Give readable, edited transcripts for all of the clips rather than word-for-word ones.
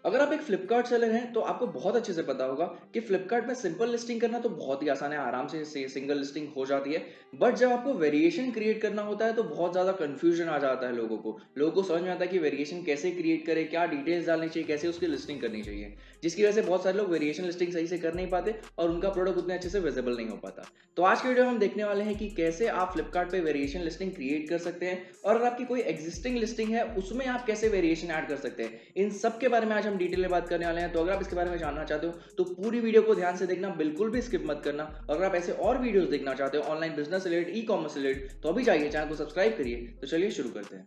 अगर आप एक फ्लिपकार्ट सेलर हैं तो आपको बहुत अच्छे से पता होगा कि फ्लिपकार्ट में सिंपल लिस्टिंग करना तो बहुत ही आसान है, आराम से सिंगल लिस्टिंग हो जाती है। बट जब आपको वेरिएशन क्रिएट करना होता है तो बहुत ज़्यादा कंफ्यूजन आ जाता है लोगों को समझ में आता है कि वेरिएशन कैसे क्रिएट करें, क्या डिटेल्स डालनी चाहिए, कैसे उसकी लिस्टिंग करनी चाहिए, जिसकी वजह से बहुत सारे लोग वेरिएशन लिस्टिंग सही से कर नहीं पाते और उनका प्रोडक्ट उतने अच्छे से विजिबल नहीं हो पाता। तो आज की वीडियो में हम देखने वाले हैं कि कैसे आप फ्लिपकार्ट पे वेरिएशन लिस्टिंग क्रिएट कर सकते हैं और अगर आपकी कोई एग्जिस्टिंग लिस्टिंग है उसमें आप कैसे वेरिएशन ऐड कर सकते हैं। इन सब के बारे में आज हम डिटेल में बात करने वाले हैं। तो अगर आप इसके बारे में जानना चाहते हो तो पूरी वीडियो को ध्यान से देखना, बिल्कुल भी स्किप मत करना। और अगर आप ऐसे और वीडियोस देखना चाहते हो ऑनलाइन बिजनेस से रिलेटेड, ई कॉमर्स से रिलेटेड, तो अभी जाइए चैनल को सब्सक्राइब करिए। तो चलिए शुरू करते हैं।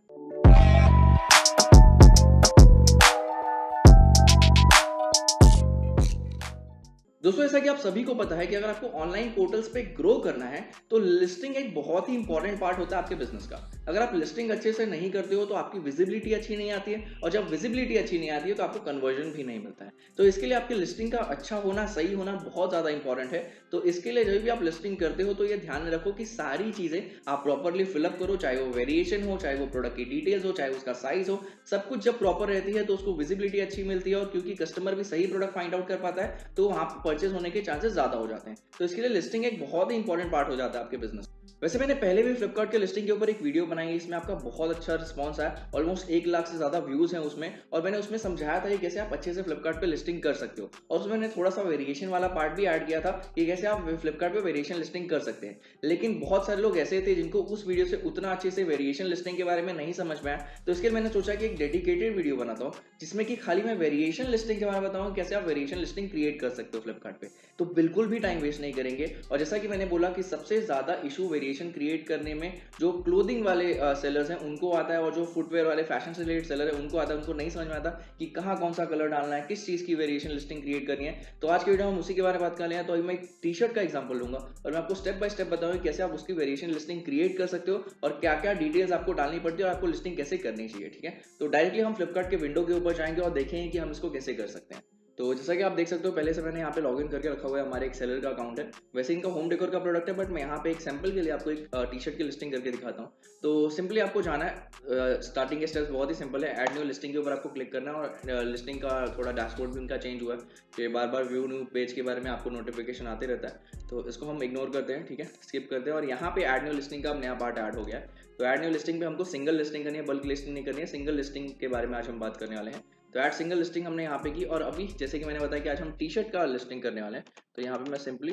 दोस्तों, ऐसा कि आप सभी को पता है कि अगर आपको ऑनलाइन पोर्टल्स पे ग्रो करना है तो लिस्टिंग एक बहुत ही इंपॉर्टेंट पार्ट होता है आपके बिजनेस का। अगर आप लिस्टिंग अच्छे से नहीं करते हो तो आपकी विजिबिलिटी अच्छी नहीं आती है और जब विजिबिलिटी अच्छी नहीं आती है तो आपको कन्वर्जन भी नहीं मिलता है। तो इसके लिए आपकी लिस्टिंग का अच्छा होना, सही होना बहुत ज़्यादा इंपॉर्टेंट है। तो इसके लिए जब भी आप लिस्टिंग करते हो तो ये ध्यान में रखो कि सारी चीज़ें आप प्रॉपरली फिलअप करो, चाहे वो वेरिएशन हो, चाहे वो प्रोडक्ट की डिटेल्स हो, चाहे उसका साइज हो। सब कुछ जब प्रॉपर रहती है तो उसको विजिबिलिटी अच्छी मिलती है और क्योंकि कस्टमर भी सही प्रोडक्ट फाइंड आउट कर पाता है तो वहाँ परचेज होने के चांसेस ज्यादा हो जाते हैं। तो इसके लिए लिस्टिंग एक बहुत ही इंपॉर्टेंट पार्ट हो जाता है आपके बिजनेस। वैसे मैंने पहले भी फ्लिपकार्ट के लिस्टिंग के ऊपर एक वीडियो बनाई है, इसमें आपका बहुत अच्छा रिस्पांस आया, ऑलमोस्ट 1 लाख से ज्यादा व्यूज हैं उसमें। और मैंने उसमें समझाया था कि कैसे आप अच्छे से फ्लिपकार्ट पे लिस्टिंग कर सकते हो और उसमें मैंने थोड़ा सा वेरिएशन वाला पार्ट भी ऐड किया था कि कैसे आप फ्लिपकार्ट पे वेरिएशन लिस्टिंग कर सकते हैं। लेकिन बहुत सारे लोग ऐसे थे जिनको उस वीडियो से उतना अच्छे से वेरिएशन लिस्टिंग के बारे में नहीं समझ में आया। तो इसके लिए मैंने सोचा कि एक डेडिकेटेड वीडियो बनाता हूँ जिसमें कि खाली मैं वेरिएशन लिस्टिंग के बारे में बताऊंगा, कैसे आप वेरिएशन लिस्टिंग क्रिएट कर सकते हो फ्लिपकार्ट पे। तो बिल्कुल भी टाइम वेस्ट नहीं करेंगे। और जैसा कि मैंने बोला कि सबसे ज्यादा इशू वेरिएशन क्रिएट करने में जो क्लोथिंग वाले सेलर्स हैं उनको आता है और जो फुटवेयर वाले फैशन से रिलेटेड सेलर है उनको आता है। उनको नहीं समझ में आता कि कहाँ कौन सा कलर डालना है, किस चीज की वेरिएशन लिस्टिंग क्रिएट करनी है। तो आज की वीडियो में हम उसी के बारे में बात कर रहे हैं। तो अभी मैं एक टी शर्ट का एग्जांपल लूंगा और मैं आपको स्टेप बाय स्टेप बताऊंगा कैसे आप उसकी वेरिएशन लिस्टिंग क्रिएट कर सकते हो और क्या क्या डिटेल्स आपको डालनी पड़ती है और आपको लिस्टिंग कैसे करनी चाहिए। ठीक है, तो डायरेक्टली हम फ्लिपकार्ट के विंडो के ऊपर जाएंगे और देखेंगे कि हम इसको कैसे कर सकते हैं। तो जैसा कि आप देख सकते हो पहले से मैंने यहाँ पे लॉगिन करके रखा हुआ है, हमारे एक सेलर का अकाउंट है। वैसे इनका होम डेकोर का प्रोडक्ट है बट मैं यहाँ पे एक सैंपल के लिए आपको एक टी शर्ट की लिस्टिंग करके दिखाता हूँ। तो सिंपली आपको जाना है, स्टार्टिंग के स्टेप्स बहुत ही सिंपल है। ऐड न्यू लिस्टिंग के ऊपर आपको क्लिक करना है और लिस्टिंग का थोड़ा डैशबोर्ड भी इनका चेंज हुआ है कि बार बार व्यू न्यू पेज के बारे में आपको नोटिफिकेशन आते रहता है। तो इसको हम इग्नोर करते हैं, ठीक है, स्किप करते हैं। और यहाँ पे ऐड न्यू लिस्टिंग का नया पार्ट ऐड हो गया है। तो ऐड न्यू लिस्टिंग पे हमको सिंगल लिस्टिंग करनी है, बल्क लिस्टिंग नहीं करनी है। सिंगल लिस्टिंग के बारे में आज हम बात करने वाले हैं। तो ऐड सिंगल लिस्टिंग हमने यहाँ पे की और अभी जैसे कि मैंने बताया कि आज हम टी शर्ट का लिस्टिंग करने वाले हैं। तो यहाँ पे मैं सिंपली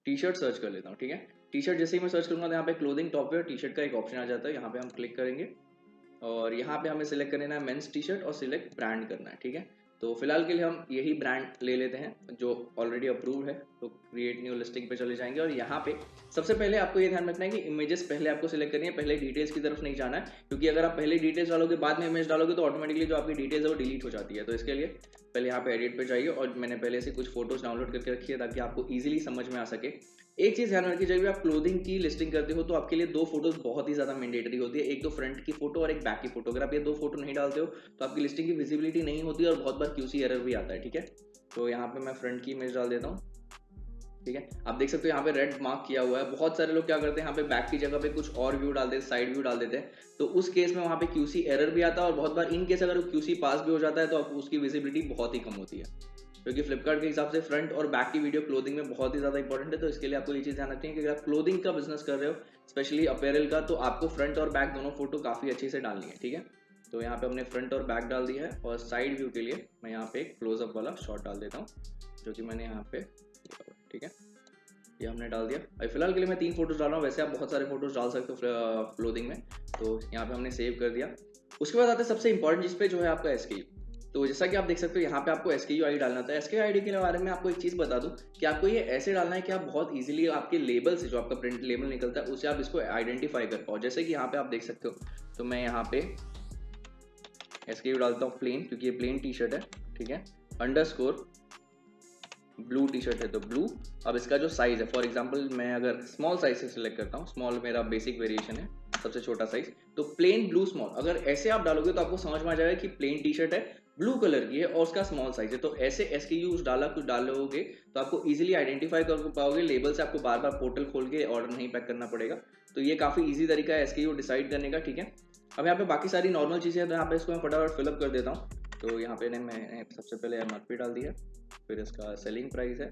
टी शर्ट सर्च कर लेता हूँ। ठीक है, टी शर्ट जैसे ही मैं सर्च करूंगा तो यहाँ पे clothing top wear T shirt का एक ऑप्शन आ जाता है। यहाँ पे हम क्लिक करेंगे और यहाँ पे हमें सिलेक्ट करना है मेंस टी शर्ट और सिलेक्ट ब्रांड करना है। ठीक है, तो फिलहाल के लिए हम यही ब्रांड ले लेते हैं जो ऑलरेडी अप्रूव है। तो क्रिएट न्यू लिस्टिंग पे चले जाएंगे और यहाँ पे सबसे पहले आपको ये ध्यान रखना है कि इमेजेस पहले आपको सिलेक्ट करनी है, पहले डिटेल्स की तरफ नहीं जाना है। क्योंकि अगर आप पहले डिटेल्स डालोगे बाद में इमेज डालोगे तो ऑटोमेटिकली जो आपकी डिटेल्स है वो डिलीट हो जाती है। तो इसके लिए पहले यहाँ पे एडिट पे जाइए और मैंने पहले से कुछ फोटोज डाउनलोड करके रखी है ताकि आपको ईजिली समझ में आ सके। एक चीज ध्यान रखिए, जब भी आप क्लोथिंग की लिस्टिंग करते हो तो आपके लिए 2 फोटोज बहुत ही ज्यादा मैंडेटरी होती है। एक तो फ्रंट की फोटो और एक बैक की फोटो। अगर आप ये 2 फोटो नहीं डालते हो तो आपकी लिस्टिंग की विजिबिलिटी नहीं होती और बहुत बार क्यूसी एरर भी आता है। ठीक है, तो यहाँ पे मैं फ्रंट की इमेज डाल देता हूँ। ठीक है, आप देख सकते हो यहाँ पे रेड मार्क किया हुआ है। बहुत सारे लोग क्या करते हैं, यहाँ पे बैक की जगह पे कुछ और व्यू डाल देते हैं, साइड व्यू डाल देते हैं। तो उस केस में वहाँ पे क्यूसी एरर भी आता है और बहुत बार इन केस अगर क्यूसी पास भी हो जाता है तो आपको उसकी विजिबिलिटी बहुत ही कम होती है। क्योंकि फ्लिपकार्ट के हिसाब से फ्रंट और बैक की वीडियो क्लोथिंग में बहुत ही ज्यादा इंपॉर्टेंट है। तो इसके लिए आपको ये चीज ध्यान रखनी है कि अगर आप क्लोथिंग का बिजनेस कर रहे हो, स्पेशली अपैरल का, तो आपको फ्रंट और बैक दोनों फोटो काफी अच्छे से डालनी है। ठीक है, तो यहाँ पे हमने फ्रंट और बैक डाल दिया है और साइड व्यू के लिए मैं यहाँ पे एक क्लोजअप वाला शॉट डाल देता हूँ जो कि मैंने यहाँ पे दिया हुआ है। ठीक है, ये हमने डाल दिया। अभी फिलहाल के लिए मैं 3 फोटोज डाल रहा हूँ, वैसे आप बहुत सारे फोटोज डाल सकते हो क्लोथिंग में। तो यहाँ पे हमने सेव कर दिया। उसके बाद आते हैं सबसे इंपॉर्टेंट जिस पे जो है आपका एसकेयू। तो जैसा कि आप देख सकते हो यहाँ पे आपको एसकेयू आईडी डालना था। एसकेयू आईडी के बारे में आपको एक चीज बता दूं कि आपको ये ऐसे डालना है कि आप बहुत इजीली आपके लेबल से, जो आपका प्रिंट लेबल निकलता है, उससे आप इसको आइडेंटिफाई कर पाओ। जैसे कि यहाँ पे आप देख सकते हो, तो मैं यहाँ पे एसकेयू डालता हूँ प्लेन, क्योंकि ये प्लेन टी शर्ट है। ठीक है, अंडरस्कोर ब्लू टी शर्ट है तो ब्लू। अब इसका जो साइज है, फॉर एग्जांपल मैं अगर स्मॉल साइज से सिलेक्ट करता हूँ, स्मॉल मेरा बेसिक वेरिएशन है, सबसे छोटा साइज, तो प्लेन ब्लू स्मॉल। अगर ऐसे आप डालोगे तो आपको समझ में आ जाएगा कि प्लेन टी शर्ट है, ब्लू कलर की है और उसका स्मॉल साइज है। तो ऐसे एसकेयू कुछ डालोगे तो आपको इजीली आइडेंटिफाई कर पाओगे। लेबल से आपको बार बार पोर्टल खोल के ऑर्डर नहीं पैक करना पड़ेगा। तो ये काफी इजी तरीका है एसकेयू डिसाइड करने का। ठीक है, अब यहाँ पे बाकी सारी नॉर्मल चीजें हैं तो यहाँ पे इसको मैं फटाफट फिलअप कर देता हूँ। तो यहाँ पे मैंने सबसे पहले एमआरपी डाल दिया, फिर इसका सेलिंग प्राइस है,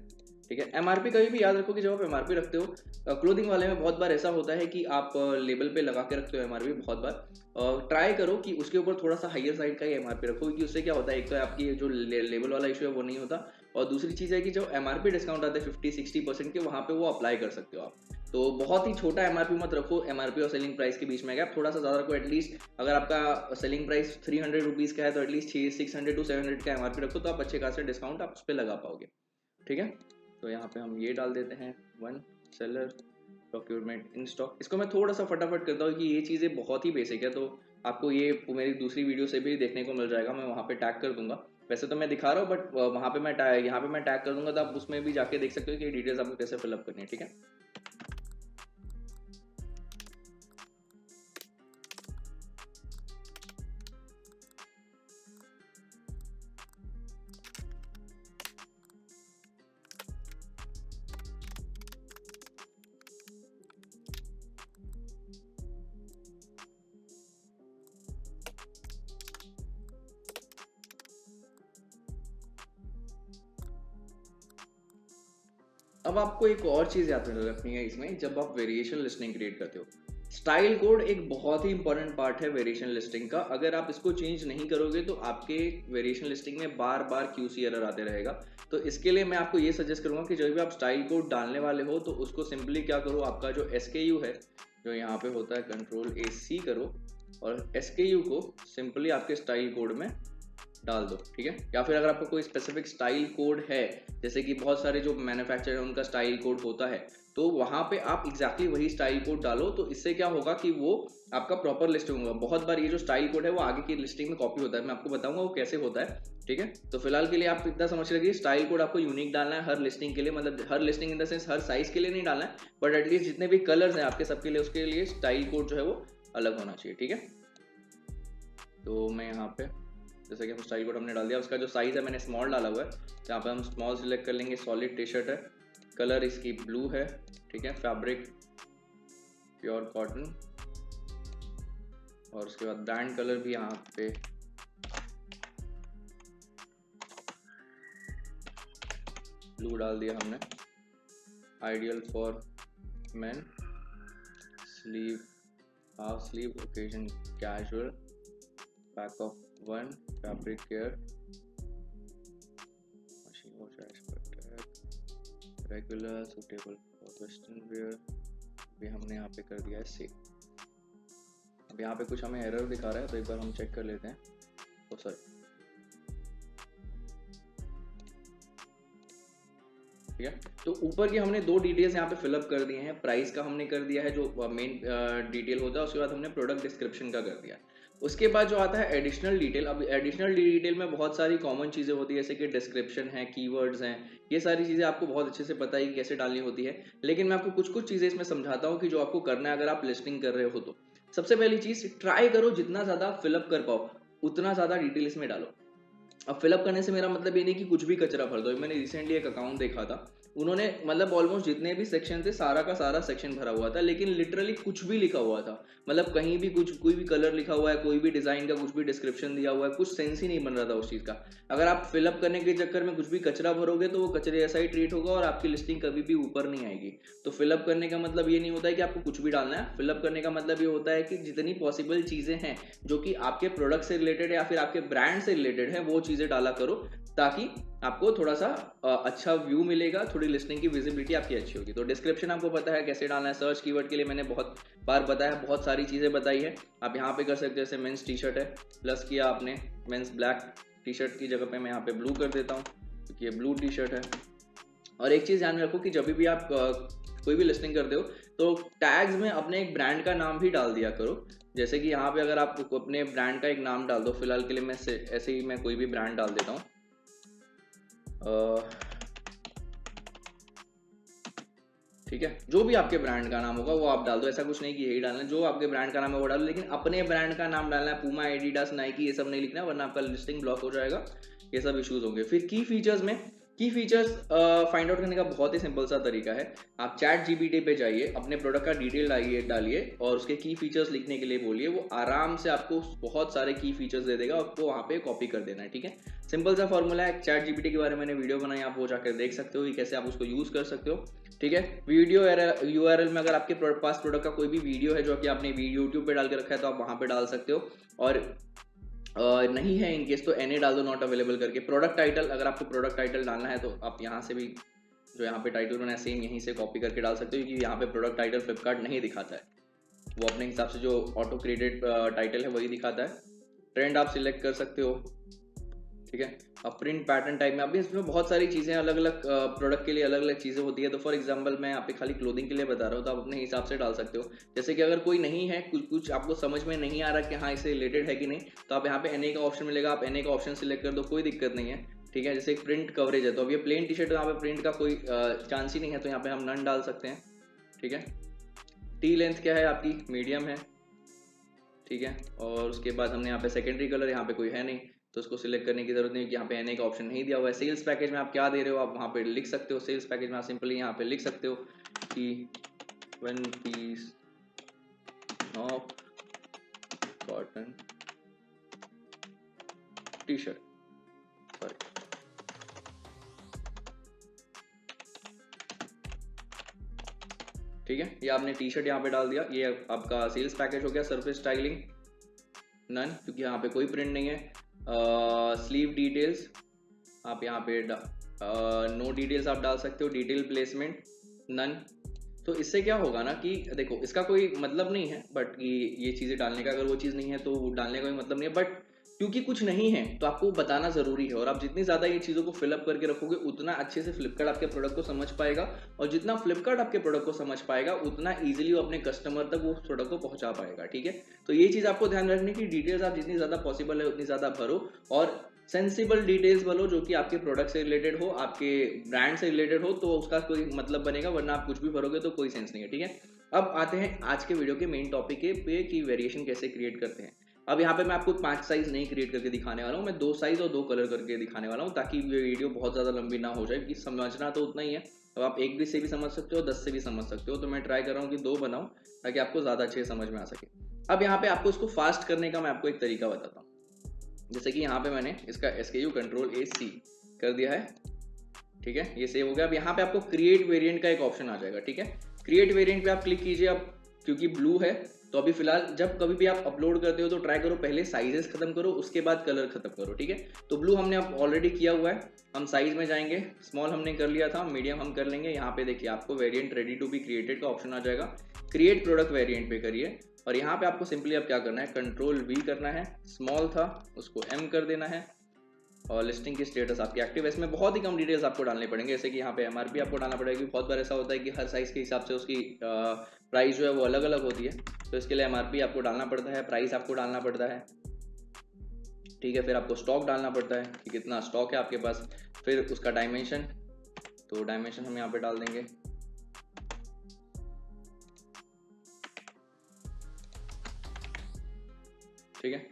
ठीक है। एमआरपी कभी भी याद रखो कि जब आप एमआरपी रखते हो, क्लोथिंग वाले में बहुत बार ऐसा होता है कि आप लेबल पे लगा के रखते हो एमआरपी, बहुत बार ट्राई करो कि उसके ऊपर थोड़ा सा हायर साइड का ही एमआरपी रखो, क्योंकि उससे क्या होता है, एक तो आपकी जो लेबल वाला इशू है वो नहीं होता, और दूसरी चीज़ है कि जो एमआरपी डिस्काउंट आते हैं 50-60% के, वहाँ पे वो अप्लाई कर सकते हो आप। तो बहुत ही छोटा एमआरपी मत रखो, एमआरपी और सेलिंग प्राइस के बीच में गैप थोड़ा सा ज़्यादा रखो। एटलीस्ट अगर आपका सेलिंग प्राइस 300 रुपीज़ का है तो एटलीस्ट 600 to 700 का एमआरपी रखो, तो आप अच्छे खासे डिस्काउंट आप उस पर लगा पाओगे, ठीक है। तो यहाँ पे हम ये डाल देते हैं 1 सेलर प्रोक्योरमेंट इन स्टॉक। इसको मैं थोड़ा सा फटाफट करता हूँ कि ये चीज़ें बहुत ही बेसिक है, तो आपको ये मेरी दूसरी वीडियो से भी देखने को मिल जाएगा, मैं वहाँ पे टैग कर दूंगा। वैसे तो मैं दिखा रहा हूँ, बट वहाँ पे मैं यहाँ पे मैं टैग कर दूंगा, तो आप उसमें भी जाके देख सकते हो कि डिटेल्स आपको कैसे फिलअप करनी है, ठीक है। अब आपको एक और चीज़ याद रखनी है इसमें, जब आप वेरिएशन लिस्टिंग क्रिएट करते हो, स्टाइल कोड एक बहुत ही इंपॉर्टेंट पार्ट है वेरिएशन लिस्टिंग का। अगर आप इसको चेंज नहीं करोगे तो आपके वेरिएशन लिस्टिंग में बार बार QC एरर आते रहेगा। तो इसके लिए मैं आपको ये सजेस्ट करूंगा कि जब भी आप स्टाइल कोड डालने वाले हो तो उसको सिंपली क्या करो, आपका जो SKU है जो यहाँ पे होता है Ctrl+AC करो, और SKU को सिंपली आपके स्टाइल कोड में डाल दो, ठीक है। या फिर अगर आपको कोई स्पेसिफिक स्टाइल कोड है, जैसे कि बहुत सारे जो मैन्युफैक्चरर है उनका स्टाइल कोड होता है, तो वहाँ पे आप एग्जैक्टली वही स्टाइल कोड डालो। तो इससे क्या होगा कि वो आपका प्रॉपर लिस्टिंग होगा। बहुत बार ये जो स्टाइल कोड है वो आगे की लिस्टिंग में कॉपी होता है, मैं आपको बताऊंगा वो कैसे होता है, ठीक है। तो फिलहाल के लिए आप इतना समझ रखिए, स्टाइल कोड आपको यूनिक डालना है हर लिस्टिंग के लिए, मतलब हर लिस्टिंग इन द सेंस हर साइज के लिए नहीं डालना है, बट एटलीस्ट जितने भी कलर्स हैं आपके सबके लिए, उसके लिए स्टाइल कोड जो है वो अलग होना चाहिए, ठीक है। तो मैं यहाँ पे जैसे कि हम स्टाइल कोड हमने डाल दिया, उसका जो साइज है मैंने स्मॉल डाला हुआ है, यहाँ पे हम स्मॉल सिलेक्ट कर लेंगे। सॉलिड टी शर्ट है, कलर इसकी ब्लू है, ठीक है। फैब्रिक प्योर कॉटन, और उसके बाद ब्रांड कलर भी यहाँ पे ब्लू डाल दिया हमने। Ideal for main, sleeve half sleeve, occasion casual, pack of 1, fabric care, machine wash aspect, regular suitable for western wear भी हमने यहाँ पे कर दिया है सेव। अब यहाँ पे कुछ हमें एरर दिखा रहा है, तो एक बार हम चेक कर लेते हैं। ओ सॉरी, ठीक है। तो ऊपर की हमने 2 डिटेल्स यहाँ पे फिलअप कर दिए हैं। प्राइस का हमने कर दिया है जो मेन डिटेल होता है, उसके बाद हमने प्रोडक्ट डिस्क्रिप्शन का कर दिया। उसके बाद जो आता है एडिशनल डिटेल। अब एडिशनल डिटेल में बहुत सारी कॉमन चीज़ें होती है, जैसे कि डिस्क्रिप्शन है, कीवर्ड्स हैं, ये सारी चीज़ें आपको बहुत अच्छे से पता है कि कैसे डालनी होती है। लेकिन मैं आपको कुछ चीज़ें इसमें समझाता हूँ कि जो आपको करना है अगर आप लिस्टिंग कर रहे हो तो। सबसे पहली चीज़, ट्राई करो जितना ज़्यादा फिलअप कर पाओ उतना ज़्यादा डिटेल इसमें डालो। अब फिलअप करने से मेरा मतलब ये नहीं कि कुछ भी कचरा भर दो। मैंने रिसेंटली एक अकाउंट देखा था, उन्होंने मतलब ऑलमोस्ट जितने भी सेक्शन थे सारा का सारा सेक्शन भरा हुआ था, लेकिन लिटरली कुछ भी लिखा हुआ था। मतलब कहीं भी कुछ, कोई भी कलर लिखा हुआ है, कोई भी डिजाइन का कुछ भी डिस्क्रिप्शन दिया हुआ है, कुछ सेंस ही नहीं बन रहा था उस चीज का। अगर आप फिलअप करने के चक्कर में कुछ भी कचरा भरोगे तो वो कचरे जैसा ही ट्रीट होगा और आपकी लिस्टिंग कभी भी ऊपर नहीं आएगी। तो फिलअप करने का मतलब ये नहीं होता है कि आपको कुछ भी डालना है। फिलअप करने का मतलब ये होता है कि जितनी पॉसिबल चीजें हैं जो कि आपके प्रोडक्ट से रिलेटेड या फिर आपके ब्रांड से रिलेटेड है, वो चीजें डाला करो, ताकि आपको थोड़ा सा अच्छा व्यू मिलेगा, थोड़ी लिस्टिंग की विजिबिलिटी आपकी अच्छी होगी। तो डिस्क्रिप्शन आपको पता है कैसे डालना है। सर्च कीवर्ड के लिए मैंने बहुत बार बताया, बहुत सारी चीज़ें बताई है। आप यहाँ पे कर सकते हो, जैसे मेंस टी शर्ट है, प्लस किया आपने मेंस ब्लैक टी शर्ट की जगह पे मैं यहाँ पे ब्लू कर देता हूँ, क्योंकि ये ब्लू टी शर्ट है। और एक चीज़ ध्यान में रखो कि जब भी आप कोई भी लिस्टिंग करते हो तो टैग्स में अपने एक ब्रांड का नाम भी डाल दिया करो। जैसे कि यहाँ पे अगर आप अपने ब्रांड का एक नाम डाल दो, फिलहाल के लिए मैं ऐसे ही मैं कोई भी ब्रांड डाल देता हूँ, ठीक है। जो भी आपके ब्रांड का नाम होगा वो आप डाल दो, ऐसा कुछ नहीं कि यही डालना है, जो आपके ब्रांड का नाम है वो डालो, लेकिन अपने ब्रांड का नाम डालना है। पूमा, एडिडास, नाइकी ये सब नहीं लिखना, वरना आपका लिस्टिंग ब्लॉक हो जाएगा, ये सब इश्यूज होंगे। फिर की फीचर्स में की फीचर्स फाइंड आउट करने का बहुत ही सिंपल सा तरीका है। आप चैट जीपीटी पे जाइए, अपने प्रोडक्ट का डिटेल डालिए और उसके की फीचर्स लिखने के लिए बोलिए, वो आराम से आपको बहुत सारे की फीचर्स दे देगा, आपको वहाँ पे कॉपी कर देना है। ठीक है, सिंपल सा फॉर्मूला है। चैट जीपीटी के बारे में मैंने वीडियो बनाई, आप वो जाकर देख सकते हो कि कैसे आप उसको यूज कर सकते हो। ठीक है, वीडियो यूआरएल में अगर आपके पास प्रोडक्ट का कोई भी वीडियो है जो कि आपने यूट्यूब पे डाल के रखा है तो आप वहाँ पे डाल सकते हो, और नहीं है इन केस तो एनए डाल दो, नॉट अवेलेबल करके। प्रोडक्ट टाइटल, अगर आपको प्रोडक्ट टाइटल डालना है तो आप यहाँ से भी जो यहाँ पे टाइटल बनाया सेम यहीं से कॉपी करके डाल सकते हो, क्योंकि यहाँ पे प्रोडक्ट टाइटल फ्लिपकार्ट नहीं दिखाता है, वो अपने हिसाब से जो ऑटो क्रिएटेड टाइटल है वही दिखाता है। ट्रेंड आप सिलेक्ट कर सकते हो। ठीक है, अब प्रिंट पैटर्न टाइप में अभी इसमें बहुत सारी चीज़ें अलग अलग प्रोडक्ट के लिए अलग अलग चीज़ें होती है। तो फॉर एग्जांपल मैं यहाँ पे खाली क्लोथिंग के लिए बता रहा हूँ, तो आप अपने हिसाब से डाल सकते हो। जैसे कि अगर कोई नहीं है, कुछ आपको समझ में नहीं आ रहा कि हाँ इससे रिलेटेड है कि नहीं, तो आप यहाँ पे एनए का ऑप्शन मिलेगा, आप एनए का ऑप्शन सिलेक्ट कर दो, कोई दिक्कत नहीं है। ठीक है, जैसे एक प्रिंट कवरेज है, तो अब ये प्लेन टी शर्ट, यहाँ पे प्रिंट का कोई चांस ही नहीं है, तो यहाँ पे हम नन डाल सकते हैं। ठीक है, टी लेंथ क्या है आपकी, मीडियम है। ठीक है, और उसके बाद हमने यहाँ पे सेकेंडरी कलर यहाँ पे कोई है नहीं, तो उसको सिलेक्ट करने की जरूरत नहीं है कि यहाँ पे एनए का ऑप्शन नहीं दिया हुआ है। सेल्स पैकेज में आप क्या दे रहे हो आप वहाँ पे लिख सकते हो। सेल्स पैकेज में आप सिंपली यहाँ पे लिख सकते हो कि 1 piece of cotton T shirt, sorry, ठीक है, ये आपने टी शर्ट यहाँ पे डाल दिया। ये आपका सेल्स पैकेज हो गया। सरफेस स्टाइलिंग नन, क्योंकि यहाँ पे कोई प्रिंट नहीं है। स्लीव डिटेल्स आप यहाँ पे नो डिटेल्स आप डाल सकते हो। Detail placement none. तो इससे क्या होगा ना कि देखो, इसका कोई मतलब नहीं है, बट ये चीज़ें डालने का, अगर वो चीज़ नहीं है तो डालने का कोई मतलब नहीं है, बट क्योंकि कुछ नहीं है तो आपको बताना जरूरी है। और आप जितनी ज्यादा ये चीजों को फिलअप करके रखोगे उतना अच्छे से फ्लिपकार्ट आपके प्रोडक्ट को समझ पाएगा, और जितना फ्लिपकार्ट आपके प्रोडक्ट को समझ पाएगा उतना इजीली वो अपने कस्टमर तक वो प्रोडक्ट को पहुंचा पाएगा। ठीक है, तो ये चीज आपको ध्यान रखने की, डिटेल्स आप जितनी ज्यादा पॉसिबल है उतनी ज्यादा भरो, और सेंसिबल डिटेल्स भरो जो कि आपके प्रोडक्ट से रिलेटेड हो, आपके ब्रांड से रिलेटेड हो, तो उसका कोई मतलब बनेगा, वरना आप कुछ भी भरोगे तो कोई सेंस नहीं है। ठीक है, अब आते हैं आज के वीडियो के मेन टॉपिक पे कि वेरिएशन कैसे क्रिएट करते हैं। अब यहाँ पे मैं आपको 5 साइज नहीं क्रिएट करके दिखाने वाला हूँ, मैं 2 साइज और 2 कलर करके दिखाने वाला हूँ, ताकि ये वीडियो बहुत ज़्यादा लंबी ना हो जाए, कि समझना तो उतना ही है। अब आप एक भी से भी समझ सकते हो, 10 से भी समझ सकते हो, तो मैं ट्राई कर रहा हूँ कि 2 बनाऊँ ताकि आपको ज़्यादा अच्छे समझ में आ सके। अब यहाँ पे आपको इसको फास्ट करने का मैं आपको एक तरीका बताता हूँ। जैसे कि यहाँ पे मैंने इसका SKU कंट्रोल A C कर दिया है। ठीक है, ये सेव हो गया। अब यहाँ पे आपको क्रिएट वेरिएंट का एक ऑप्शन आ जाएगा। ठीक है, क्रिएट वेरिएंट पे आप क्लिक कीजिए। अब क्योंकि ब्लू है तो अभी फिलहाल जब कभी भी आप अपलोड करते हो तो ट्राई करो पहले साइजेस खत्म करो, उसके बाद कलर खत्म करो। ठीक है, तो ब्लू हमने अब ऑलरेडी किया हुआ है। हम साइज में जाएंगे, स्मॉल हमने कर लिया था, मीडियम हम कर लेंगे। यहाँ पे देखिए आपको variant ready to be created का ऑप्शन आ जाएगा। क्रिएट प्रोडक्ट वेरिएंट पे करिए, और यहाँ पे आपको सिंपली अब क्या करना है, कंट्रोल V करना है। स्मॉल था उसको M कर देना है, और लिस्टिंग की स्टेटस आपकी एक्टिव है। इसमें बहुत ही कम डिटेल्स आपको डालने पड़ेंगे, जैसे कि यहाँ पे MRP आपको डालना पड़ेगा। बहुत बार ऐसा होता है कि हर साइज के हिसाब से उसकी प्राइस जो है वो अलग अलग होती है, तो इसके लिए MRP आपको डालना पड़ता है, प्राइस आपको डालना पड़ता है। ठीक है, फिर आपको स्टॉक डालना पड़ता है कि कितना स्टॉक है आपके पास, फिर उसका डायमेंशन, तो डायमेंशन हम यहाँ पे डाल देंगे। ठीक है,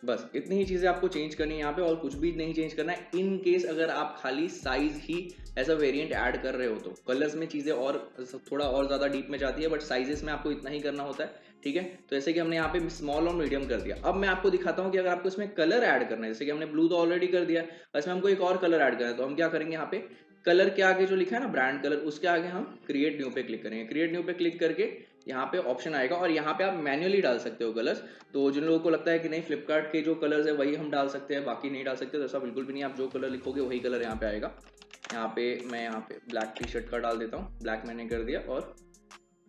बस इतनी ही चीजें आपको चेंज करनी है यहाँ पे, और कुछ भी नहीं चेंज करना है। इन केस अगर आप खाली साइज ही ऐसा वेरिएंट ऐड कर रहे हो तो कलर्स में चीजें और थोड़ा और ज्यादा डीप में जाती है, बट साइजेस में आपको इतना ही करना होता है। ठीक है, तो जैसे कि हमने यहाँ पे स्मॉल और मीडियम कर दिया। अब मैं आपको दिखाता हूँ कि अगर आपको इसमें कलर ऐड करना है, जैसे कि हमने ब्लू तो ऑलरेडी कर दिया है, इसमें हमको एक और कलर ऐड करना है, तो हम क्या करेंगे, यहाँ पे कलर के आगे जो लिखा है ना ब्रांड कलर, उसके आगे हम क्रिएट न्यू पे क्लिक करेंगे। क्रिएट न्यू पे क्लिक करके यहाँ पे ऑप्शन आएगा, और यहाँ पे आप मैन्युअली डाल सकते हो कलर्स। तो जिन लोगों को लगता है कि नहीं फ्लिपकार्ट के जो कलर्स है वही हम डाल सकते हैं, बाकी नहीं डाल सकते, तो ऐसा बिल्कुल भी नहीं। आप जो कलर लिखोगे वही कलर यहाँ पे आएगा। यहाँ पे मैं यहाँ पे ब्लैक टी शर्ट का डाल देता हूँ, ब्लैक मैंने कर दिया और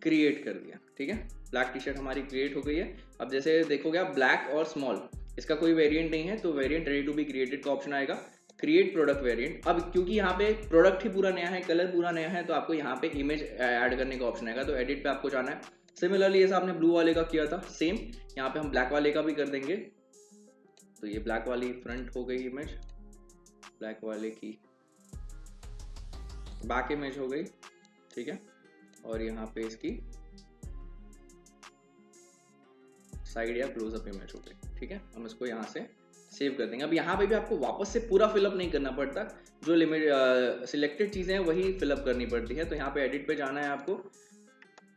क्रिएट कर दिया। ठीक है, ब्लैक टी शर्ट हमारी क्रिएट हो गई है। अब जैसे देखोगे आप ब्लैक और स्मॉल, इसका कोई वेरिएंट नहीं है, तो variant ready to be created का ऑप्शन आएगा। क्रिएट प्रोडक्ट वेरिएंट, अब क्योंकि यहाँ पे प्रोडक्ट ही पूरा नया है, कलर पूरा नया है, तो आपको यहाँ पे इमेज ऐड करने का ऑप्शन आएगा, तो एडिट पे आपको जाना है। सिमिलरली जैसा आपने ब्लू वाले का किया था सेम, यहाँ पे हम ब्लैक वाले का भी कर देंगे। तो ये ब्लैक वाली फ्रंट हो गई इमेज, ब्लैक वाले की बैक इमेज हो गई। ठीक है, और यहाँ पे इसकी साइड या क्लोजअप इमेज हो गई। ठीक है, हम इसको यहाँ से सेव कर देंगे। अब यहाँ पे भी आपको वापस से पूरा फिलअप नहीं करना पड़ता, जो लिमिट सिलेक्टेड चीज़ें हैं वही फिलअप करनी पड़ती है। तो यहाँ पे एडिट पे जाना है आपको,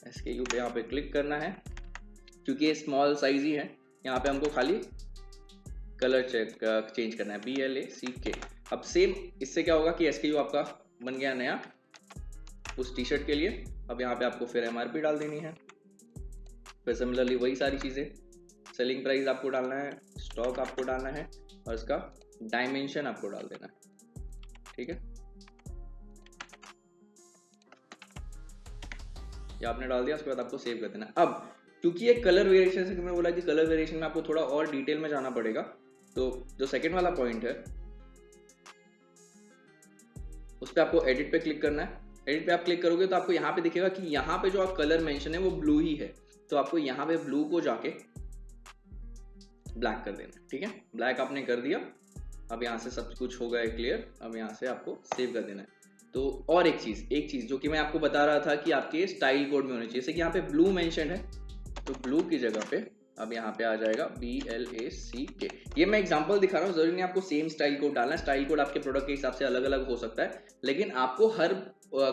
SKU पे यहाँ पे क्लिक करना है, क्योंकि ये स्मॉल साइज ही है। यहाँ पे हमको खाली कलर चेंज करना है, BLACK। अब सेम इससे क्या होगा कि SKU आपका बन गया नया उस टी शर्ट के लिए। अब यहाँ पे आपको फिर MRP डाल देनी है, फिर सिमिलरली वही सारी चीज़ें, सेलिंग प्राइस आपको डालना है, स्टॉक आपको डालना है और इसका डायमेंशन आपको डाल देना है। ठीक है, ये आपने डाल दिया, उसके बाद आपको सेव कर देना है। अब क्योंकि ये कलर वेरिएशन से मैं बोला कि कलर वेरिएशन में आपको थोड़ा और डिटेल में जाना पड़ेगा, तो जो सेकंड वाला पॉइंट है उस पर आपको एडिट पे क्लिक करना है। एडिट पे आप क्लिक करोगे तो आपको यहाँ पे दिखेगा कि यहाँ पे जो आप कलर मेंशन है वो ब्लू ही है, तो आपको यहाँ पे ब्लू को जाके ब्लैक कर देना। ठीक है, ब्लैक आपने कर दिया। अब यहाँ से सब कुछ हो गया क्लियर। अब यहाँ से आपको सेव कर देना है। तो और एक चीज जो कि मैं आपको बता रहा था कि आपके स्टाइल कोड में होनी चाहिए, जैसे कि यहाँ पे ब्लू मेंशन है, तो ब्लू की जगह पे अब यहाँ पे आ जाएगा BLACK। ये मैं एग्जांपल दिखा रहा हूँ, जरूरी नहीं आपको सेम स्टाइल कोड डालना है। स्टाइल कोड आपके प्रोडक्ट के हिसाब से अलग अलग हो सकता है, लेकिन आपको हर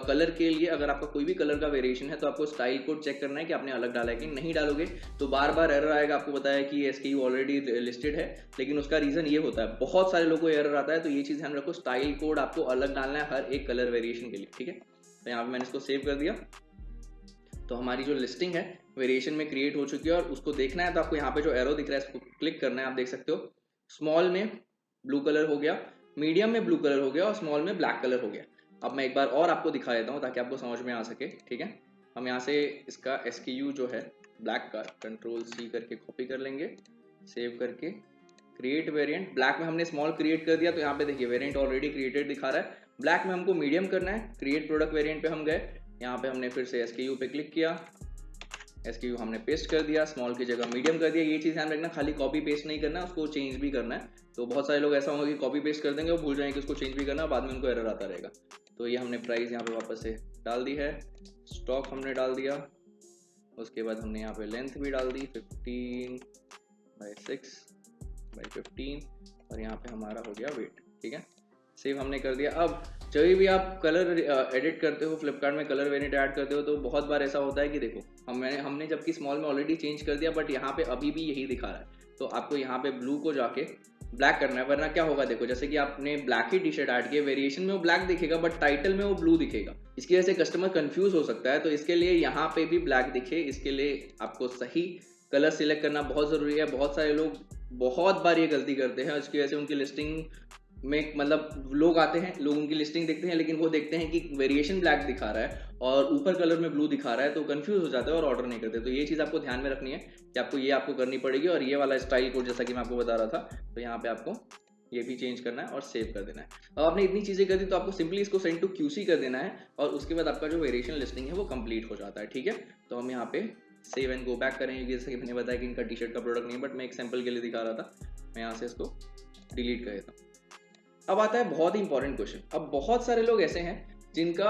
कलर के लिए, अगर आपका कोई भी कलर का वेरिएशन है तो आपको स्टाइल कोड चेक करना है कि आपने अलग डाला है कि नहीं। डालोगे तो बार बार एरर आएगा। आपको बताया कि SKU ऑलरेडी लिस्टेड है, लेकिन उसका रीजन ये होता है, बहुत सारे लोगों को एरर आता है। तो ये चीज ध्यान रखो, स्टाइल कोड आपको अलग डालना है हर एक कलर वेरिएशन के लिए। ठीक है, तो यहाँ पे मैंने इसको सेव कर दिया। तो हमारी जो लिस्टिंग है वेरिएशन में क्रिएट हो चुकी है, और उसको देखना है तो आपको यहाँ पे जो एरो दिख रहा है इसको क्लिक करना है। आप देख सकते हो स्मॉल में ब्लू कलर हो गया, मीडियम में ब्लू कलर हो गया और स्मॉल में ब्लैक कलर हो गया। अब मैं एक बार और आपको दिखा देता हूँ ताकि आपको समझ में आ सके। ठीक है, हम यहाँ से इसका SKU जो है ब्लैक का Ctrl+C करके कॉपी कर लेंगे, सेव करके क्रिएट वेरिएंट। ब्लैक में हमने स्मॉल क्रिएट कर दिया, तो यहाँ पे देखिए वेरिएंट ऑलरेडी क्रिएटेड दिखा रहा है। ब्लैक में हमको मीडियम करना है, क्रिएट प्रोडक्ट वेरिएंट पे हम गए, यहाँ पे हमने फिर से SKU पे क्लिक किया, SKU हमने पेस्ट कर दिया, स्मॉल की जगह मीडियम कर दिया। ये चीज़ ध्यान रखना, खाली कॉपी पेस्ट नहीं करना, उसको चेंज भी करना है। तो बहुत सारे लोग ऐसा होगा कि कॉपी पेस्ट कर देंगे और भूल जाएंगे कि उसको चेंज भी करना, बाद में उनको एरर आता रहेगा। तो ये हमने प्राइस यहाँ पे वापस से डाल दी है, स्टॉक हमने डाल दिया, उसके बाद हमने यहाँ पे लेंथ भी डाल दी 15/6/15, और यहाँ पे हमारा हो गया वेट। ठीक है, सेव हमने कर दिया। अब जब भी आप कलर एडिट करते हो, फ्लिपकार्ट में कलर वेरिएंट ऐड करते हो, तो बहुत बार ऐसा होता है कि देखो हमने जबकि स्मॉल में ऑलरेडी चेंज कर दिया, बट यहाँ पे अभी भी यही दिखा रहा है। तो आपको यहाँ पे ब्लू को जाके ब्लैक करना है, वरना क्या होगा देखो, जैसे कि आपने ब्लैक ही टी शर्ट ऐड किया, वेरिएशन में वो ब्लैक दिखेगा बट टाइटल में वो ब्लू दिखेगा। इसकी वजह से कस्टमर कंफ्यूज हो सकता है। तो इसके लिए यहाँ पे भी ब्लैक दिखे, इसके लिए आपको सही कलर सिलेक्ट करना बहुत जरूरी है। बहुत सारे लोग बहुत बार ये गलती करते हैं, इसकी वजह से उनकी लिस्टिंग में, मतलब लोग आते हैं, लोग उनकी लिस्टिंग देखते हैं, लेकिन वो देखते हैं कि वेरिएशन ब्लैक दिखा रहा है और ऊपर कलर में ब्लू दिखा रहा है, तो कंफ्यूज हो जाते हैं और ऑर्डर नहीं करते। तो ये चीज़ आपको ध्यान में रखनी है कि आपको करनी पड़ेगी। और ये वाला स्टाइल कोड जैसा कि मैं आपको बता रहा था, तो यहाँ पे आपको ये भी चेंज करना है और सेव कर देना है। अब आपने इतनी चीज़ें कर दी तो आपको सिंपली इसको सेंड टू QC कर देना है, और उसके बाद आपका जो वेरिएशन लिस्टिंग है वो कंप्लीट हो जाता है। ठीक है, तो हम यहाँ पे सेव एंड गो बैक करेंगे। जैसे कि मैंने बताया कि इनका टी शर्ट का प्रोडक्ट नहीं है, बट मैं एक सैंपल के लिए दिखा रहा था। मैं यहाँ से इसको डिलीट कर देता हूँ। अब आता है बहुत ही इंपॉर्टेंट क्वेश्चन। अब बहुत सारे लोग ऐसे हैं जिनका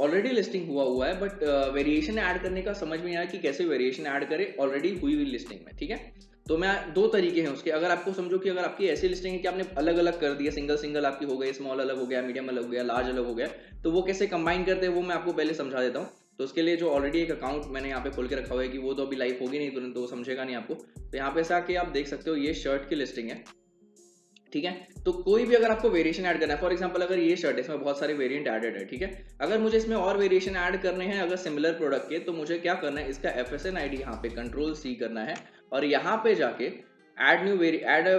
ऑलरेडी लिस्टिंग हुआ है, बट वेरिएशन ऐड करने का समझ में नहीं आया कि कैसे वेरिएशन ऐड करें ऑलरेडी हुई लिस्टिंग में। ठीक है, तो मैं दो तरीके हैं उसके। अगर आपको समझो कि अगर आपकी ऐसी लिस्टिंग है कि आपने अलग अलग कर दिया, सिंगल आपकी हो गई, स्मॉल अलग हो गया, मीडियम अलग हो गया, लार्ज अलग हो गया, तो वो कैसे कंबाइन करते हैं वो मैं आपको पहले समझा देता हूँ। तो उसके लिए जो ऑलरेडी एक अकाउंट मैंने यहाँ पे खोल के रखा हुआ है, कि वो तो अभी लाइव होगी नहीं तुरंत, तो वो समझेगा नहीं आपको। तो यहाँ पे से आके आप देख सकते हो ये शर्ट की लिस्टिंग है। ठीक है, तो कोई भी अगर आपको वेरिएशन ऐड करना है, फॉर एग्जांपल अगर ये शर्ट है, इसमें बहुत सारे वेरिएंट एडेड है। ठीक है, अगर मुझे इसमें और वेरिएशन ऐड करने हैं अगर सिमिलर प्रोडक्ट के, तो मुझे क्या करना है, इसका FSN ID यहाँ पे Ctrl+C करना है, और यहाँ पे जाके ऐड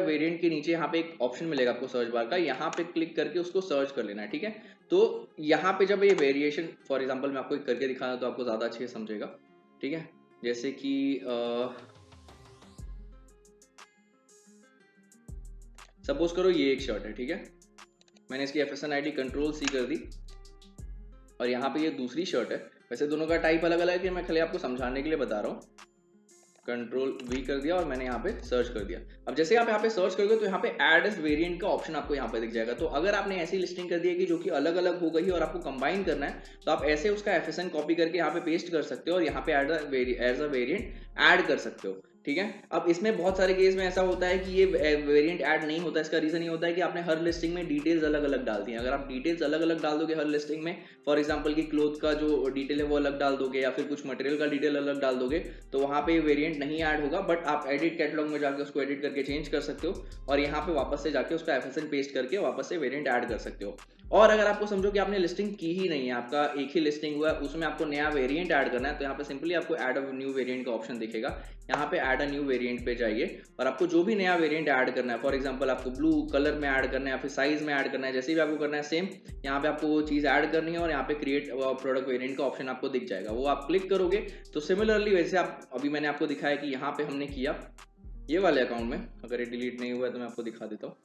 वेरिएंट के नीचे यहाँ पे एक ऑप्शन मिलेगा आपको सर्च बार का, यहाँ पे क्लिक करके उसको सर्च कर लेना है। ठीक है, तो यहाँ पे जब ये वेरिएशन, फॉर एग्जाम्पल मैं आपको करके दिखाना तो आपको ज्यादा अच्छे से समझेगा। ठीक है, जैसे कि सपोज करो ये एक शर्ट है। ठीक है, मैंने इसकी FSN ID Ctrl+C कर दी, और यहाँ पे ये दूसरी शर्ट है। वैसे दोनों का टाइप अलग अलग है, मैं खाली आपको समझाने के लिए बता रहा हूँ। Ctrl+V कर दिया और मैंने यहाँ पे सर्च कर दिया। अब जैसे आप यहाँ पे सर्च करोगे तो यहाँ पे ऐड एज वेरिएंट का ऑप्शन आपको यहाँ पे दिख जाएगा। तो अगर आपने ऐसी लिस्टिंग कर दी है कि जो कि अलग अलग हो गई और आपको कंबाइन करना है, तो आप ऐसे उसका FSN कॉपी करके यहाँ पे पेस्ट कर सकते हो और यहाँ पे एज अ वेरिएंट ऐड कर सकते हो। ठीक है। अब इसमें बहुत सारे केस में ऐसा होता है कि ये वेरिएंट ऐड नहीं होता। इसका रीजन ये होता है कि आपने हर लिस्टिंग में डिटेल्स अलग अलग डाल दी हैं। अगर आप डिटेल्स अलग अलग डाल दोगे हर लिस्टिंग में, फॉर एग्जांपल कि क्लोथ का जो डिटेल है वो अलग डाल दोगे या फिर कुछ मटेरियल का डिटेल अलग डाल दोगे, तो वहां पे वेरिएंट नहीं ऐड होगा। बट आप एडिट कैटलॉग में जाकर उसको एडिट करके चेंज कर सकते हो और यहाँ पे वापस से जाके उसका एफएसएन पेस्ट करके वापस से वेरिएंट ऐड कर सकते हो। और अगर आपको समझो कि आपने लिस्टिंग की ही नहीं है, आपका एक ही लिस्टिंग हुआ है, उसमें आपको नया वेरिएंट ऐड करना है, तो यहाँ पे सिंपली आपको ऐड अ न्यू वेरिएंट का ऑप्शन दिखेगा। यहाँ पे ऐड अ न्यू वेरिएंट पे जाइए और आपको जो भी नया वेरिएंट ऐड करना है, फॉर एग्जांपल आपको ब्लू कलर में ऐड करना है या फिर साइज में ऐड करना है, जैसे भी आपको करना है सेम यहाँ पे आपको वो चीज ऐड करनी है और यहाँ पे क्रिएट प्रोडक्ट वेरिएंट का ऑप्शन आपको दिख जाएगा। वो आप क्लिक करोगे तो सिमिलरली वैसे आप अभी मैंने आपको दिखाया कि यहाँ पे हमने किया ये वाले अकाउंट में, अगर ये डिलीट नहीं हुआ है तो मैं आपको दिखा देता हूँ।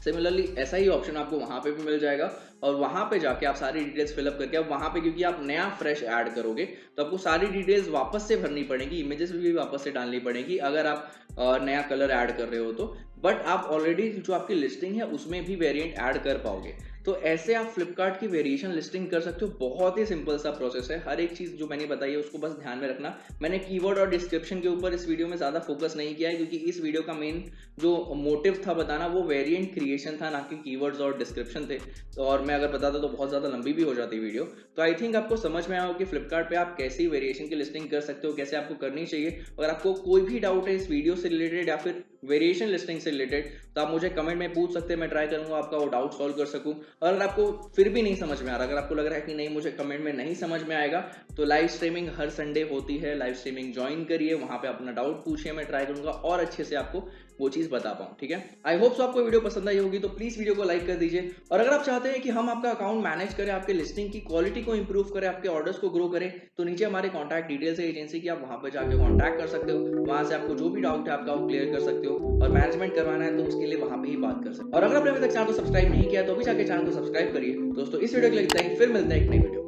सिमिलरली ऐसा ही ऑप्शन आपको वहां पे भी मिल जाएगा और वहां पे जाके आप सारी डिटेल्स फिलअप करके, अब वहां पे क्योंकि आप नया फ्रेश ऐड करोगे तो आपको सारी डिटेल्स वापस से भरनी पड़ेगी, इमेजेस भी वापस से डालनी पड़ेगी अगर आप नया कलर ऐड कर रहे हो तो। बट आप ऑलरेडी जो आपकी लिस्टिंग है उसमें भी वेरिएंट ऐड कर पाओगे। तो ऐसे आप फ्लिपकार्ट की वेरिएशन लिस्टिंग कर सकते हो। बहुत ही सिंपल सा प्रोसेस है। हर एक चीज जो मैंने बताई है उसको बस ध्यान में रखना। मैंने कीवर्ड और डिस्क्रिप्शन के ऊपर इस वीडियो में ज्यादा फोकस नहीं किया है क्योंकि इस वीडियो का मेन जो मोटिव था बताना वो वेरिएंट क्रिएशन था, ना कि कीवर्ड्स और डिस्क्रिप्शन थे। तो और मैं अगर बताता तो बहुत ज्यादा लंबी भी हो जाती वीडियो। तो आई थिंक आपको समझ में आया कि फ्लिपकार्ट पे आप कैसी वेरिएशन की लिस्टिंग कर सकते हो, कैसे आपको करनी चाहिए। अगर आपको कोई भी डाउट है इस वीडियो से रिलेटेड या फिर वेरिएशन लिस्टिंग से रिलेटेड तो आप मुझे कमेंट में पूछ सकते हैं, मैं ट्राई करूंगा आपका वो डाउट सॉल्व कर सकूं। और अगर आपको फिर भी नहीं समझ में आ रहा, अगर आपको लग रहा है कि नहीं मुझे कमेंट में नहीं समझ में आएगा, तो लाइव स्ट्रीमिंग हर संडे होती है, लाइव स्ट्रीमिंग ज्वाइन करिए, वहां पे अपना डाउट पूछिए, मैं ट्राई करूंगा और अच्छे से आपको वो चीज बता पाऊं। ठीक है, आई होप सो आपको वीडियो पसंद आई होगी, तो प्लीज वीडियो को लाइक कर दीजिए। और अगर आप चाहते हैं कि हम आपका अकाउंट मैनेज करें, आपके लिस्टिंग की क्वालिटी को इंप्रूव करें, आपके ऑर्डर्स को ग्रो करें, तो नीचे हमारे कॉन्टैक्ट डिटेल्स है एजेंसी की, आप वहां पर जाकर कॉन्टैक्ट कर सकते हो। वहां से आपको जो भी डाउट है आपका वो क्लियर कर सकते हो और मैनेजमेंट करवाना है तो उसके लिए वहां पे ही बात कर सकते हो। और अगर आपने अभी तक चैनल को सब्सक्राइब नहीं किया तो अभी जाके चैनल को सब्सक्राइब करिए। दोस्तों इस वीडियो के लिए इतना ही, फिर मिलते हैं एक नई वीडियो।